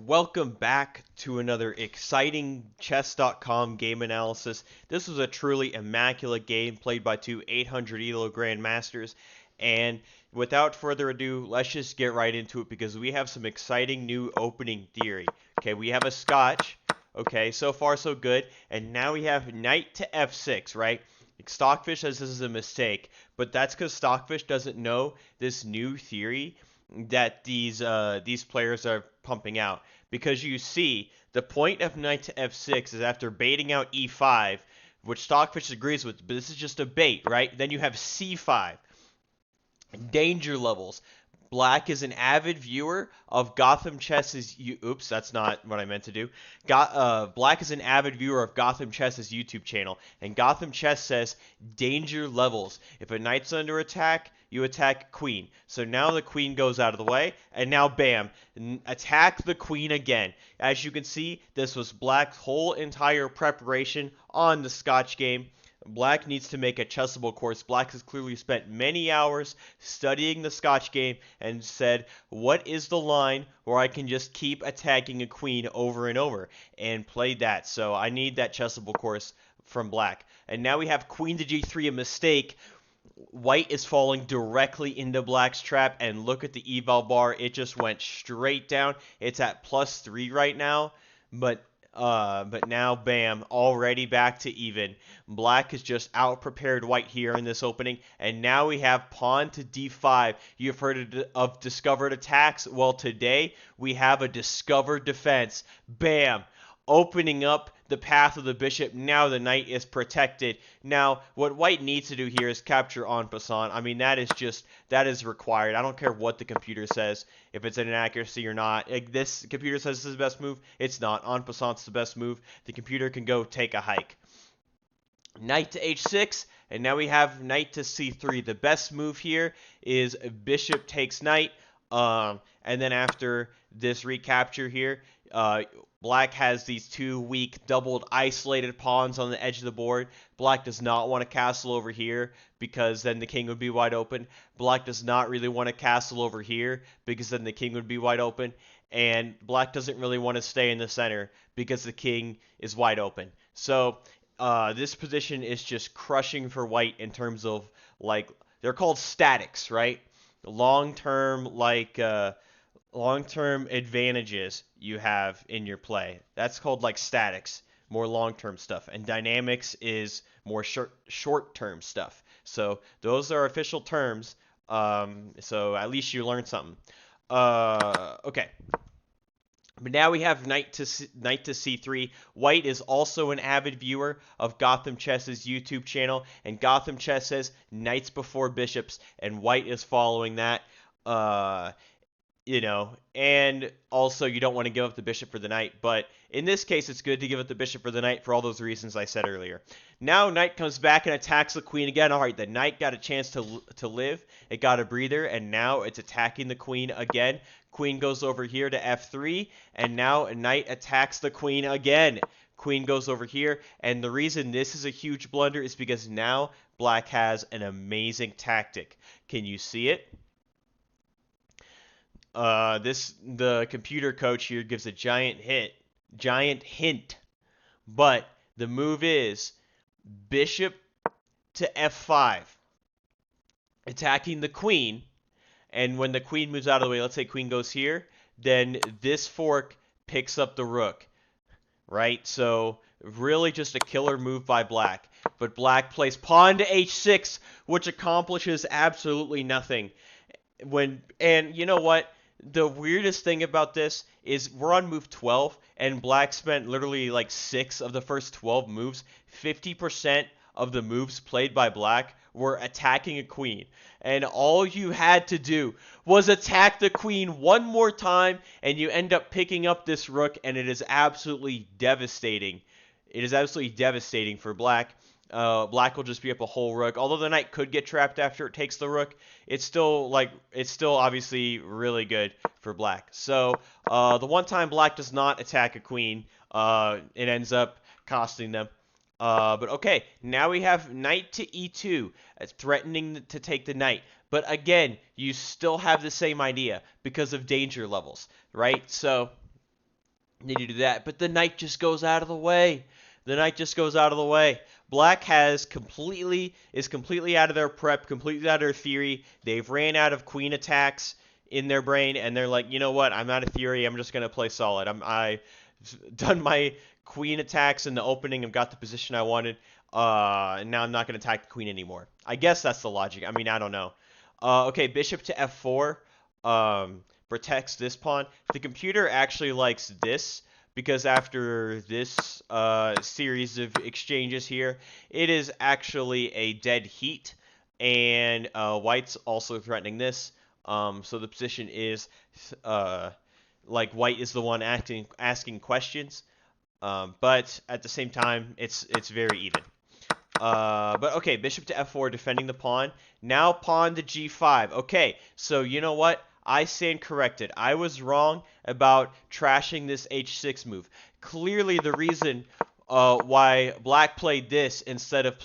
Welcome back to another exciting chess.com game analysis. This was a truly immaculate game played by two 800 Elo Grandmasters. And without further ado, let's just get right into it because we have some exciting new opening theory. Okay, we have a Scotch. Okay, so far so good. And now we have knight to f6, right? Stockfish says this is a mistake, but that's because Stockfish doesn't know this new theory that these players are pumping out. Because you see, the point of knight to f6 is after baiting out e5, which Stockfish agrees with, but this is just a bait, right? Then you have c5. Danger levels. Black is an avid viewer of Gotham Chess's. Oops, that's not what I meant to do. Black is an avid viewer of Gotham Chess's YouTube channel, and Gotham Chess says danger levels. If a knight's under attack, you attack queen. So now the queen goes out of the way, and now bam, attack the queen again. As you can see, this was Black's whole entire preparation on the Scotch game. Black needs to make a chessable course. Black has clearly spent many hours studying the Scotch game and said, what is the line where I can just keep attacking a queen over and over, and played that. So I need that chessable course from Black. And now we have queen to g3, a mistake. White is falling directly into Black's trap, and look at the Eval bar. It just went straight down. It's at +3 right now, but now, bam, already back to even. Black has just out-prepared White here in this opening, and now we have pawn to d5. You've heard of discovered attacks? Well, today we have a discovered defense. Bam! Opening up the path of the bishop. Now the knight is protected. Now, what White needs to do here is capture en passant. I mean, that is required. I don't care what the computer says, if it's an inaccuracy or not. Like, this computer says this is the best move. It's not. En passant's the best move. The computer can go take a hike. Knight to h6, and now we have knight to c3. The best move here is bishop takes knight. And then after this recapture here, Black has these two weak, doubled, isolated pawns on the edge of the board. Black does not want to castle over here because then the king would be wide open. Black does not really want to castle over here because then the king would be wide open. And Black doesn't really want to stay in the center because the king is wide open. So this position is just crushing for White in terms of, like, they're called statics, right? Long-term, long-term advantages you have in your play. That's called like statics, more long-term stuff, and dynamics is more short-term stuff. So those are official terms. So at least you learned something. Okay. But now we have knight to c3. White is also an avid viewer of Gotham Chess's YouTube channel, and Gotham Chess says knights before bishops, and White is following that. And also you don't want to give up the bishop for the knight, but in this case it's good to give up the bishop for the knight for all those reasons I said earlier. Now knight comes back and attacks the queen again. All right, the knight got a chance to live. It got a breather, and now it's attacking the queen again. Queen goes over here to f3, and now a knight attacks the queen again. Queen goes over here, and the reason this is a huge blunder is because now Black has an amazing tactic. Can you see it? The computer coach here gives a giant hint, but the move is bishop to f5, attacking the queen, and when the queen moves out of the way, let's say queen goes here, then this fork picks up the rook, right? So really just a killer move by Black, but Black plays pawn to h6, which accomplishes absolutely nothing. And you know what? The weirdest thing about this is we're on move 12, and Black spent literally like 6 of the first 12 moves. 50% of the moves played by Black were attacking a queen. And all you had to do was attack the queen one more time, and you end up picking up this rook, and it is absolutely devastating. It is absolutely devastating for Black. Black will just be up a whole rook. Although the knight could get trapped after it takes the rook, it's still obviously really good for Black. So the one time Black does not attack a queen, it ends up costing them. But okay, now we have knight to e2, threatening to take the knight. But again, you still have the same idea because of danger levels, right? So Need to do that, but the knight just goes out of the way. The knight just goes out of the way. Black is completely out of their prep, completely out of their theory. They've ran out of queen attacks in their brain, and they're like, you know what? I'm out of theory. I'm just gonna play solid. I've done my queen attacks in the opening. I've got the position I wanted. And now I'm not gonna attack the queen anymore. I guess that's the logic. I mean, I don't know. Okay, bishop to f4. Protects this pawn. The computer actually likes this because after this series of exchanges here, it is actually a dead heat, and white's also threatening this. So the position is like white is the one asking questions, but at the same time, it's very even. But okay, bishop to f4, defending the pawn. Now pawn to g5. Okay, so you know what? I stand corrected. I was wrong about trashing this h6 move. Clearly, the reason why black played this instead of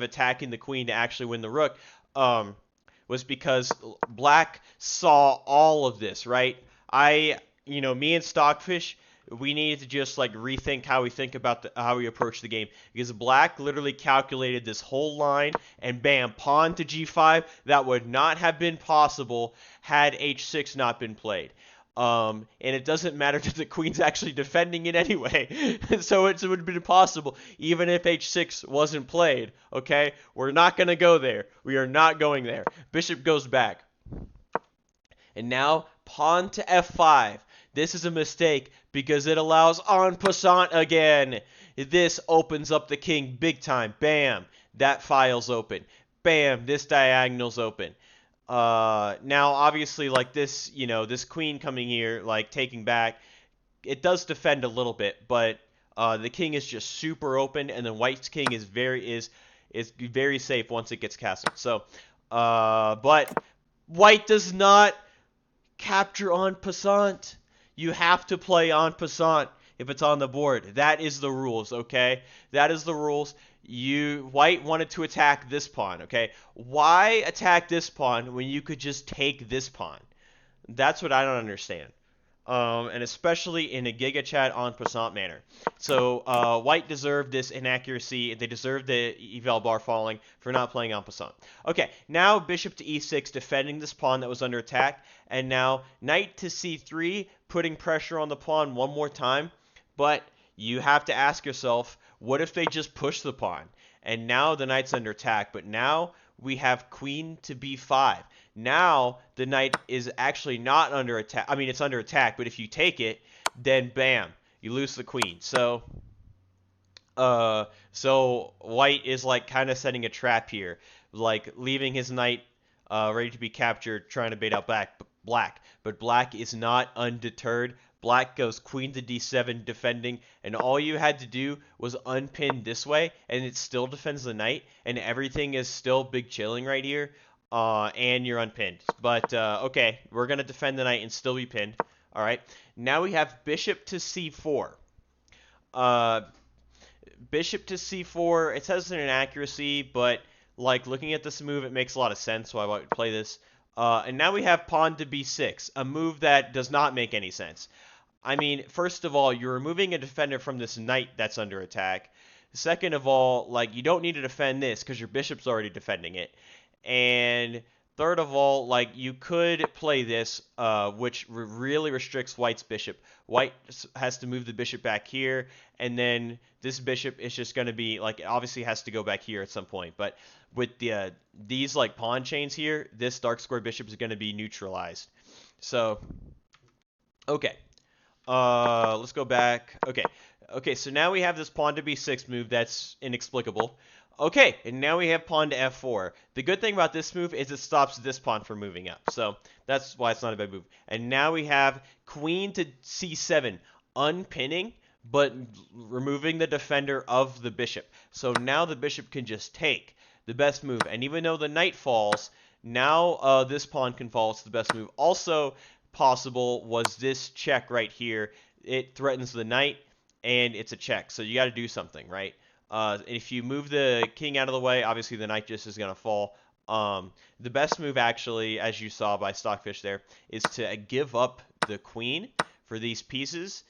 attacking the queen to actually win the rook was because black saw all of this, right? Me and Stockfish, we needed to just like rethink how we think about how we approach the game, because black literally calculated this whole line, and bam, pawn to g5. That would not have been possible had h6 not been played. And it doesn't matter that the queen's actually defending it anyway. So it would have been impossible even if h6 wasn't played. Okay, we're not going to go there. We are not going there. Bishop goes back. And now pawn to f5. This is a mistake because it allows en passant again. This opens up the king big time. Bam, that file's open. Bam, this diagonal's open. Now, obviously, like this, this queen coming here, like taking back, it does defend a little bit, but the king is just super open, and then white's king is very safe once it gets castled. So, but white does not capture en passant. You have to play en passant if it's on the board. That is the rules, okay? That is the rules. White wanted to attack this pawn, okay? Why attack this pawn when you could just take this pawn? That's what I don't understand. And especially in a Giga Chat en passant manner. So white deserved this inaccuracy. They deserved the Eval Bar falling for not playing en passant. Okay, now bishop to e6, defending this pawn that was under attack. And now knight to c3, putting pressure on the pawn one more time. But you have to ask yourself, what if they just push the pawn? And now the knight's under attack, but now we have queen to b5. Now the knight is actually not under attack. I mean, it's under attack, but if you take it, then bam, you lose the queen. So white is like kind of setting a trap here, like leaving his knight ready to be captured, trying to bait out black. But black is not undeterred. Black goes queen to d7 defending, and all you had to do was unpin this way, and it still defends the knight, and everything is still big chilling right here, and you're unpinned. But, okay, we're going to defend the knight and still be pinned. All right, now we have bishop to c4. Bishop to c4, it says an inaccuracy, but, like, looking at this move, it makes a lot of sense, so I would play this. And now we have pawn to b6, a move that does not make any sense. I mean, first of all, you're removing a defender from this knight that's under attack. Second of all, like, you don't need to defend this because your bishop's already defending it. And third of all, like, you could play this, which really restricts white's bishop. White has to move the bishop back here, and then this bishop is just going to be, like, it obviously has to go back here at some point. But with these, like, pawn chains here, this dark square bishop is going to be neutralized. So, okay. Let's go back. Okay, so now we have this pawn to b6 move that's inexplicable. Okay, and now we have pawn to f4. The good thing about this move is it stops this pawn from moving up. So that's why it's not a bad move. And now we have queen to c7, unpinning, but removing the defender of the bishop. So now the bishop can just take the best move. And even though the knight falls, now this pawn can fall. It's the best move. Also possible was this check right here. It threatens the knight, and it's a check. So you got to do something, right? If you move the king out of the way, obviously the knight just is going to fall. The best move, actually, as you saw by Stockfish there, is to give up the queen for these pieces.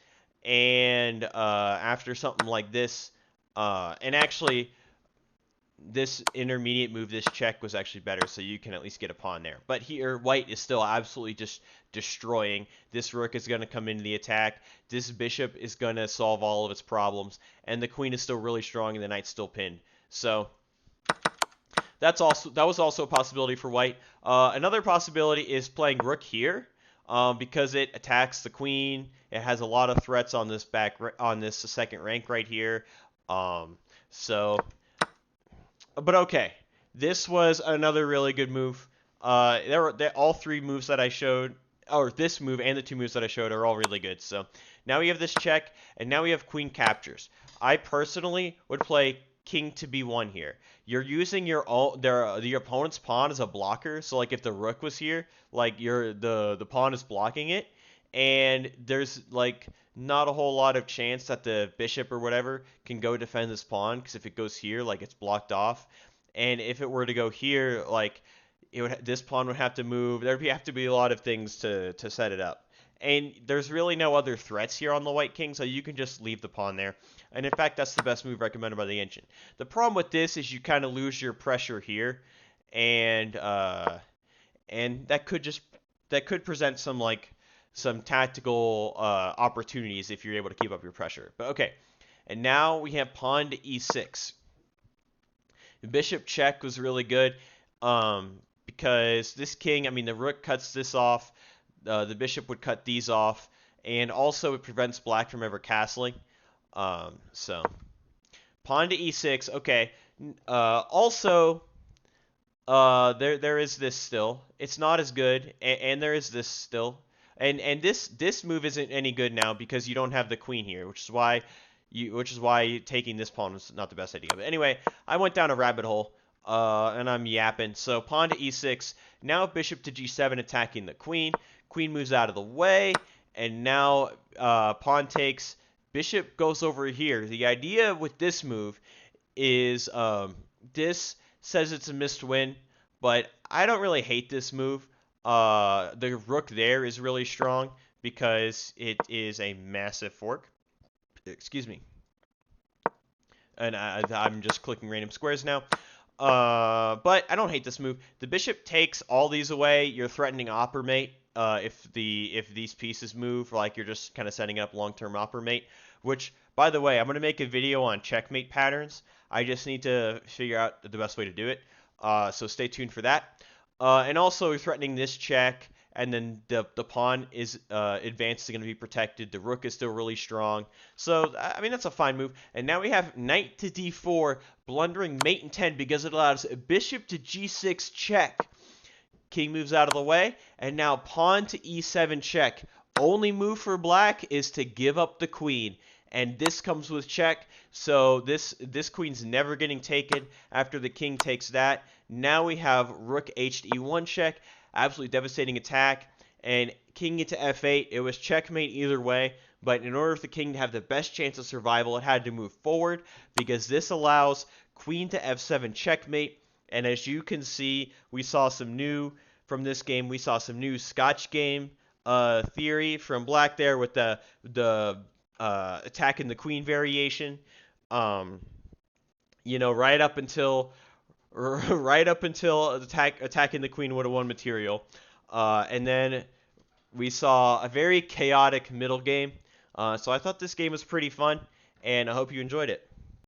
and after something like this, and actually this intermediate move, this check was actually better, so you can at least get a pawn there. But here, white is still absolutely just destroying. This rook is going to come into the attack. This bishop is going to solve all of its problems, and the queen is still really strong, and the knight's still pinned. So that was also a possibility for white. Another possibility is playing rook here, because it attacks the queen. It has a lot of threats on this second rank right here. So but okay, this was another really good move. All three moves that I showed, or this move and the two moves that I showed, are all really good. So now we have this check, and now we have queen captures. I personally would play king to b1 here. You're using your opponent's pawn as a blocker. So like if the rook was here, like the pawn is blocking it, and there's like not a whole lot of chance that the bishop or whatever can go defend this pawn, because if it goes here, like it's blocked off. And if it were to go here, like this pawn would have to move. There'd have to be a lot of things to set it up. And there's really no other threats here on the white king, so you can just leave the pawn there. And in fact, that's the best move recommended by the ancient. The problem with this is you kind of lose your pressure here, and that could present some tactical opportunities if you're able to keep up your pressure. But okay, and now we have pawn to e6. The bishop check was really good, because this king, I mean, the rook cuts this off, the bishop would cut these off, and also it prevents black from ever castling. So pawn to e6. Okay. Also, there is this still. It's not as good, and there is this still. And this move isn't any good now because you don't have the queen here, which is why taking this pawn was not the best idea. But anyway, I went down a rabbit hole, and I'm yapping. So pawn to e6. Now bishop to g7 attacking the queen. Queen moves out of the way, and now pawn takes. Bishop goes over here. The idea with this move is this says it's a missed win, but I don't really hate this move. The rook there is really strong because it is a massive fork. Excuse me. And I'm just clicking random squares now. But I don't hate this move. The bishop takes all these away. You're threatening opper mate. If these pieces move, like you're just kind of setting up long-term opper mate. Which, by the way, I'm going to make a video on checkmate patterns. I just need to figure out the best way to do it. So stay tuned for that. And also threatening this check, and then the pawn is advanced is going to be protected. The rook is still really strong. So, I mean, that's a fine move. And now we have knight to d4, blundering mate in 10 because it allows bishop to g6 check. King moves out of the way, and now pawn to e7 check. Only move for black is to give up the queen. And this comes with check, so this queen's never getting taken after the king takes that. Now we have rook h to e1 check, absolutely devastating attack, and king into f8. It was checkmate either way, but in order for the king to have the best chance of survival, it had to move forward because this allows queen to f7 checkmate. And as you can see, we saw some new from this game. We saw some new Scotch Game theory from black there with the attacking the queen variation. Right up until attacking the queen would have won material, and then we saw a very chaotic middle game. So I thought this game was pretty fun, and I hope you enjoyed it.